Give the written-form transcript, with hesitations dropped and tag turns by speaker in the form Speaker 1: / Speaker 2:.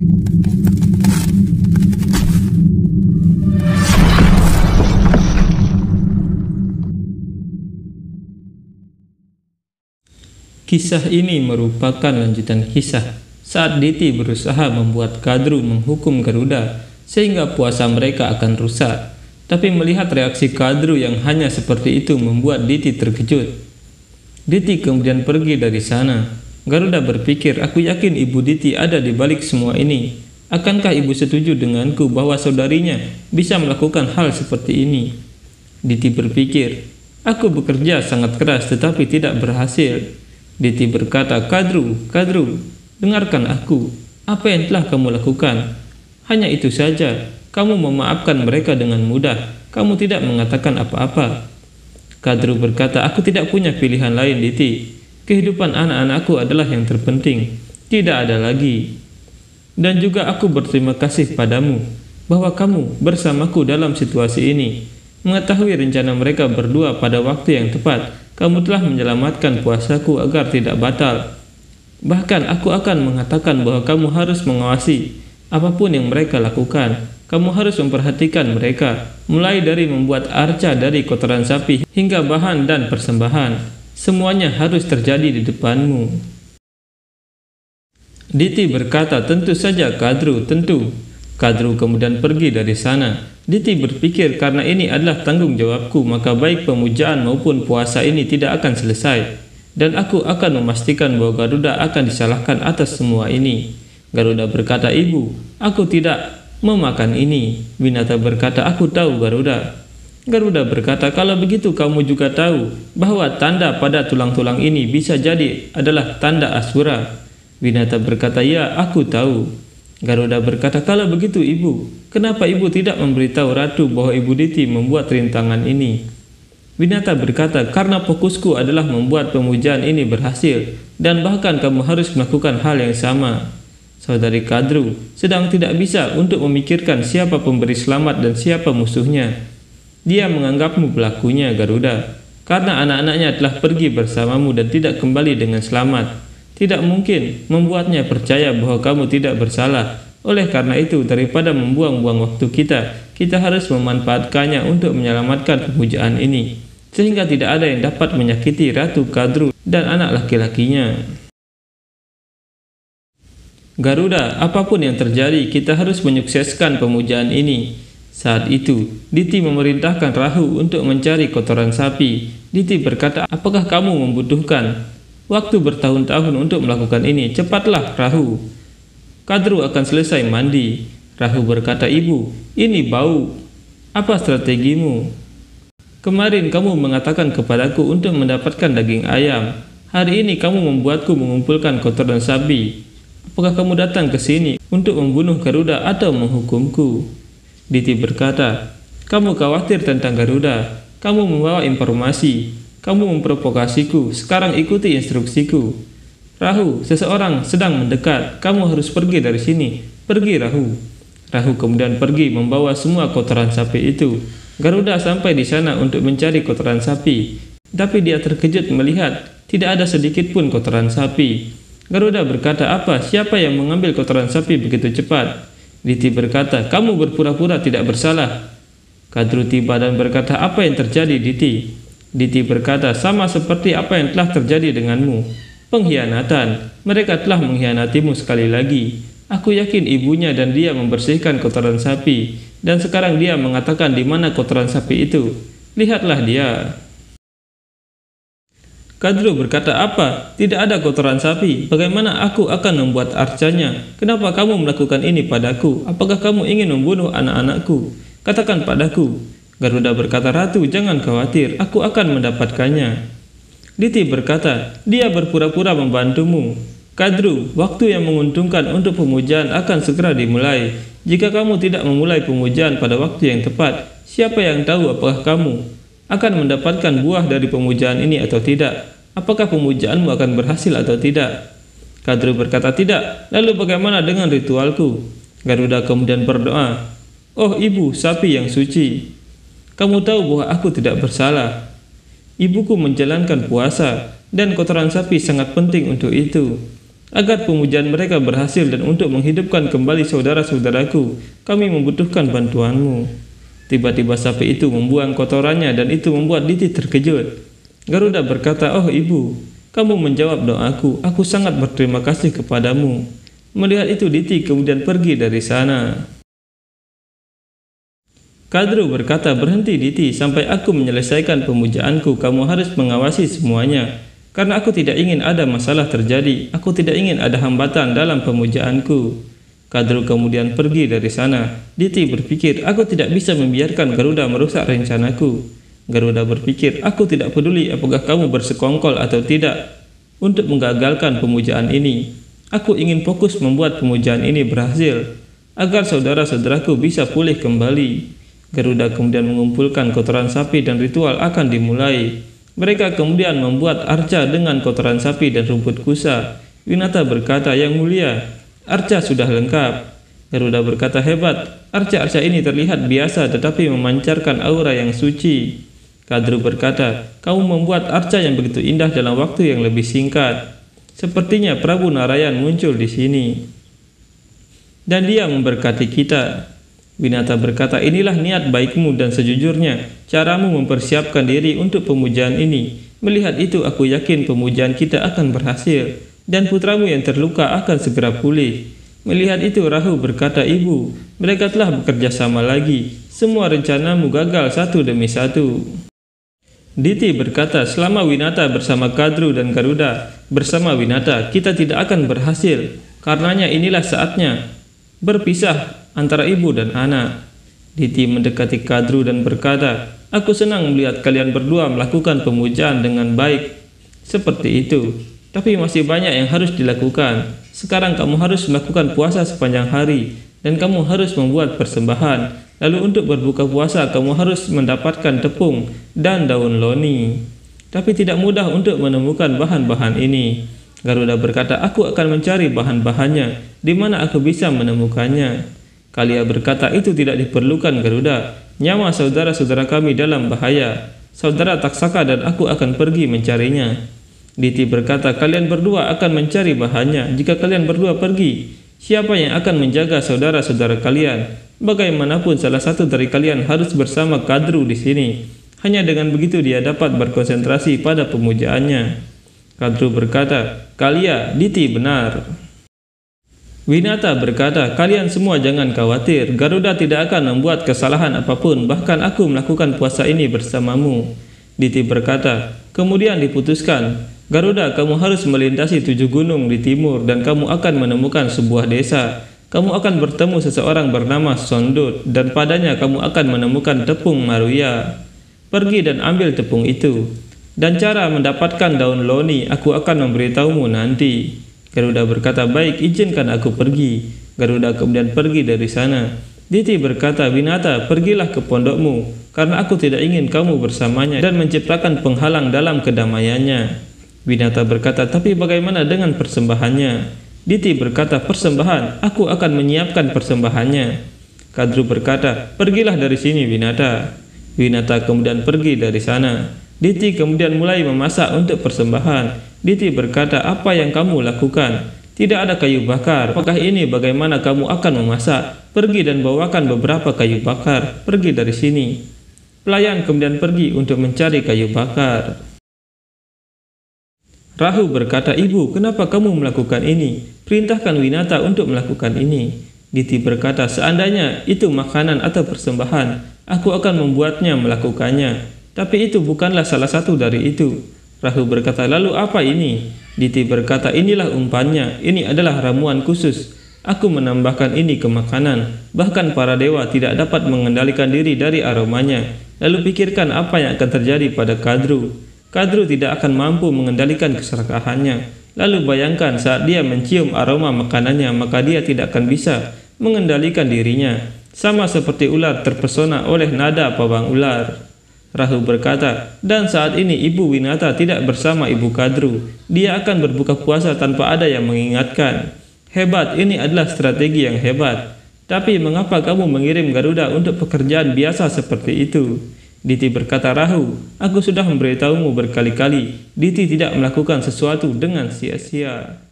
Speaker 1: Kisah ini merupakan lanjutan kisah saat Diti berusaha membuat Kadru menghukum Garuda sehingga puasa mereka akan rusak. Tapi melihat reaksi Kadru yang hanya seperti itu membuat Diti terkejut. Diti kemudian pergi dari sana. Garuda berpikir, aku yakin ibu Diti ada di balik semua ini. Akankah ibu setuju denganku bahwa saudarinya bisa melakukan hal seperti ini? Diti berpikir, aku bekerja sangat keras tetapi tidak berhasil. Diti berkata, Kadru, dengarkan aku. Apa yang telah kamu lakukan? Hanya itu saja. Kamu memaafkan mereka dengan mudah. Kamu tidak mengatakan apa-apa. Kadru berkata, aku tidak punya pilihan lain, Diti. Kehidupan anak-anakku adalah yang terpenting. Tidak ada lagi. Dan juga aku berterima kasih padamu bahwa kamu bersamaku dalam situasi ini. Mengetahui rencana mereka berdua pada waktu yang tepat, kamu telah menyelamatkan puasaku agar tidak batal. Bahkan aku akan mengatakan bahwa kamu harus mengawasi apapun yang mereka lakukan. Kamu harus memperhatikan mereka, mulai dari membuat arca dari kotoran sapi hingga bahan dan persembahan. Semuanya harus terjadi di depanmu. Diti berkata, tentu saja Kadru, tentu. Kadru kemudian pergi dari sana. Diti berpikir, karena ini adalah tanggung jawabku, maka baik pemujaan maupun puasa ini tidak akan selesai. Dan aku akan memastikan bahwa Garuda akan disalahkan atas semua ini. Garuda berkata, ibu, aku tidak memakan ini. Winata berkata, aku tahu Garuda. Garuda berkata, kalau begitu kamu juga tahu bahwa tanda pada tulang-tulang ini bisa jadi adalah tanda Asura. Winata berkata, ya, aku tahu. Garuda berkata, kalau begitu ibu, kenapa ibu tidak memberitahu ratu bahwa ibu Diti membuat rintangan ini? Winata berkata, karena fokusku adalah membuat pemujaan ini berhasil, dan bahkan kamu harus melakukan hal yang sama. Saudari Kadru sedang tidak bisa untuk memikirkan siapa pemberi selamat dan siapa musuhnya. Dia menganggapmu pelakunya, Garuda, karena anak-anaknya telah pergi bersamamu dan tidak kembali dengan selamat. Tidak mungkin membuatnya percaya bahwa kamu tidak bersalah. Oleh karena itu, daripada membuang-buang waktu kita harus memanfaatkannya untuk menyelamatkan pemujaan ini, sehingga tidak ada yang dapat menyakiti Ratu Kadru dan anak laki-lakinya. Garuda, apapun yang terjadi, kita harus menyukseskan pemujaan ini. Saat itu, Diti memerintahkan Rahu untuk mencari kotoran sapi. Diti berkata, apakah kamu membutuhkan waktu bertahun-tahun untuk melakukan ini? Cepatlah, Rahu. Kadru akan selesai mandi. Rahu berkata, ibu, ini bau. Apa strategimu? Kemarin kamu mengatakan kepadaku untuk mendapatkan daging ayam. Hari ini kamu membuatku mengumpulkan kotoran sapi. Apakah kamu datang ke sini untuk membunuh Garuda atau menghukumku? Diti berkata, kamu khawatir tentang Garuda. Kamu membawa informasi. Kamu memprovokasiku. Sekarang ikuti instruksiku. Rahu, seseorang sedang mendekat. Kamu harus pergi dari sini. Pergi, Rahu. Rahu kemudian pergi membawa semua kotoran sapi itu. Garuda sampai di sana untuk mencari kotoran sapi. Tapi dia terkejut melihat tidak ada sedikit pun kotoran sapi. Garuda berkata, apa? Siapa yang mengambil kotoran sapi begitu cepat? Diti berkata, kamu berpura-pura tidak bersalah. Kadru tiba dan berkata, apa yang terjadi, Diti? Diti berkata, sama seperti apa yang telah terjadi denganmu. Pengkhianatan. Mereka telah mengkhianatimu sekali lagi. Aku yakin ibunya dan dia membersihkan kotoran sapi. Dan sekarang dia mengatakan di mana kotoran sapi itu. Lihatlah dia. Kadru berkata, apa? Tidak ada kotoran sapi. Bagaimana aku akan membuat arcanya? Kenapa kamu melakukan ini padaku? Apakah kamu ingin membunuh anak-anakku? Katakan padaku. Garuda berkata, Ratu, jangan khawatir. Aku akan mendapatkannya. Diti berkata, dia berpura-pura membantumu. Kadru, waktu yang menguntungkan untuk pemujaan akan segera dimulai. Jika kamu tidak memulai pemujaan pada waktu yang tepat, siapa yang tahu apakah kamu akan mendapatkan buah dari pemujaan ini atau tidak? Apakah pemujaanmu akan berhasil atau tidak? Kadru berkata, tidak. Lalu bagaimana dengan ritualku? Garuda kemudian berdoa, oh ibu sapi yang suci, kamu tahu bahwa aku tidak bersalah. Ibuku menjalankan puasa dan kotoran sapi sangat penting untuk itu. Agar pemujaan mereka berhasil dan untuk menghidupkan kembali saudara-saudaraku, kami membutuhkan bantuanmu. Tiba-tiba sapi itu membuang kotorannya dan itu membuat Diti terkejut. Garuda berkata, "Oh ibu, kamu menjawab doaku. Aku sangat berterima kasih kepadamu." Melihat itu Diti kemudian pergi dari sana. Kadru berkata, "Berhenti Diti, sampai aku menyelesaikan pemujaanku. Kamu harus mengawasi semuanya. Karena aku tidak ingin ada masalah terjadi. Aku tidak ingin ada hambatan dalam pemujaanku." Kadru kemudian pergi dari sana. Diti berpikir, "Aku tidak bisa membiarkan Garuda merusak rencanaku." Garuda berpikir, "Aku tidak peduli apakah kamu bersekongkol atau tidak untuk menggagalkan pemujaan ini. Aku ingin fokus membuat pemujaan ini berhasil, agar saudara-saudaraku bisa pulih kembali." Garuda kemudian mengumpulkan kotoran sapi dan ritual akan dimulai. Mereka kemudian membuat arca dengan kotoran sapi dan rumput kusa. Winata berkata, "Yang mulia, arca sudah lengkap." Garuda berkata, "Hebat, arca-arca ini terlihat biasa tetapi memancarkan aura yang suci." Kadru berkata, "Kamu membuat arca yang begitu indah dalam waktu yang lebih singkat. Sepertinya Prabu Narayan muncul di sini dan dia memberkati kita." Winata berkata, "Inilah niat baikmu dan sejujurnya caramu mempersiapkan diri untuk pemujaan ini. Melihat itu aku yakin pemujaan kita akan berhasil dan putramu yang terluka akan segera pulih." Melihat itu Rahu berkata, "Ibu, mereka telah bekerja sama lagi. Semua rencanamu gagal satu demi satu." Diti berkata, "Selama Winata bersama Kadru dan Garuda bersama Winata, kita tidak akan berhasil. Karenanya inilah saatnya berpisah antara ibu dan anak." Diti mendekati Kadru dan berkata, "Aku senang melihat kalian berdua melakukan pemujaan dengan baik seperti itu. Tapi masih banyak yang harus dilakukan. Sekarang kamu harus melakukan puasa sepanjang hari dan kamu harus membuat persembahan. Lalu untuk berbuka puasa kamu harus mendapatkan tepung dan daun loni. Tapi tidak mudah untuk menemukan bahan-bahan ini." Garuda berkata, "Aku akan mencari bahan-bahannya. Di mana aku bisa menemukannya?" Kalia berkata, "Itu tidak diperlukan Garuda. Nyawa saudara-saudara kami dalam bahaya. Saudara Taksaka dan aku akan pergi mencarinya." Diti berkata, "Kalian berdua akan mencari bahannya. Jika kalian berdua pergi, siapa yang akan menjaga saudara-saudara kalian? Bagaimanapun salah satu dari kalian harus bersama Kadru di sini. Hanya dengan begitu dia dapat berkonsentrasi pada pemujaannya." Kadru berkata, "Kalia, Diti benar." Winata berkata, "Kalian semua jangan khawatir. Garuda tidak akan membuat kesalahan apapun. Bahkan aku melakukan puasa ini bersamamu." Diti berkata, "Kemudian diputuskan, Garuda, kamu harus melintasi 7 gunung di timur dan kamu akan menemukan sebuah desa. Kamu akan bertemu seseorang bernama Sondut dan padanya kamu akan menemukan tepung maruya. Pergi dan ambil tepung itu. Dan cara mendapatkan daun loni aku akan memberitahumu nanti." Garuda berkata, "Baik, izinkan aku pergi." Garuda kemudian pergi dari sana. Diti berkata, "Winata, pergilah ke pondokmu, karena aku tidak ingin kamu bersamanya dan menciptakan penghalang dalam kedamaiannya." Winata berkata, "Tapi bagaimana dengan persembahannya?" Diti berkata, "Persembahan, aku akan menyiapkan persembahannya." Kadru berkata, "Pergilah dari sini Winata." Winata kemudian pergi dari sana. Diti kemudian mulai memasak untuk persembahan. Diti berkata, "Apa yang kamu lakukan? Tidak ada kayu bakar. Apakah ini bagaimana kamu akan memasak? Pergi dan bawakan beberapa kayu bakar. Pergi dari sini." Pelayan kemudian pergi untuk mencari kayu bakar. Rahu berkata, "Ibu, kenapa kamu melakukan ini? Perintahkan Winata untuk melakukan ini." Diti berkata, "Seandainya itu makanan atau persembahan, aku akan membuatnya melakukannya. Tapi itu bukanlah salah satu dari itu." Rahu berkata, "Lalu apa ini?" Diti berkata, "Inilah umpannya. Ini adalah ramuan khusus. Aku menambahkan ini ke makanan. Bahkan para dewa tidak dapat mengendalikan diri dari aromanya. Lalu pikirkan apa yang akan terjadi pada Kadru. Kadru tidak akan mampu mengendalikan keserakahannya. Lalu bayangkan saat dia mencium aroma makanannya, maka dia tidak akan bisa mengendalikan dirinya. Sama seperti ular terpesona oleh nada pawang ular." Rahu berkata, "Dan saat ini Ibu Winata tidak bersama Ibu Kadru. Dia akan berbuka puasa tanpa ada yang mengingatkan. Hebat, ini adalah strategi yang hebat. Tapi mengapa kamu mengirim Garuda untuk pekerjaan biasa seperti itu?" Diti berkata, "Rahu, aku sudah memberitahumu berkali-kali. Diti tidak melakukan sesuatu dengan sia-sia."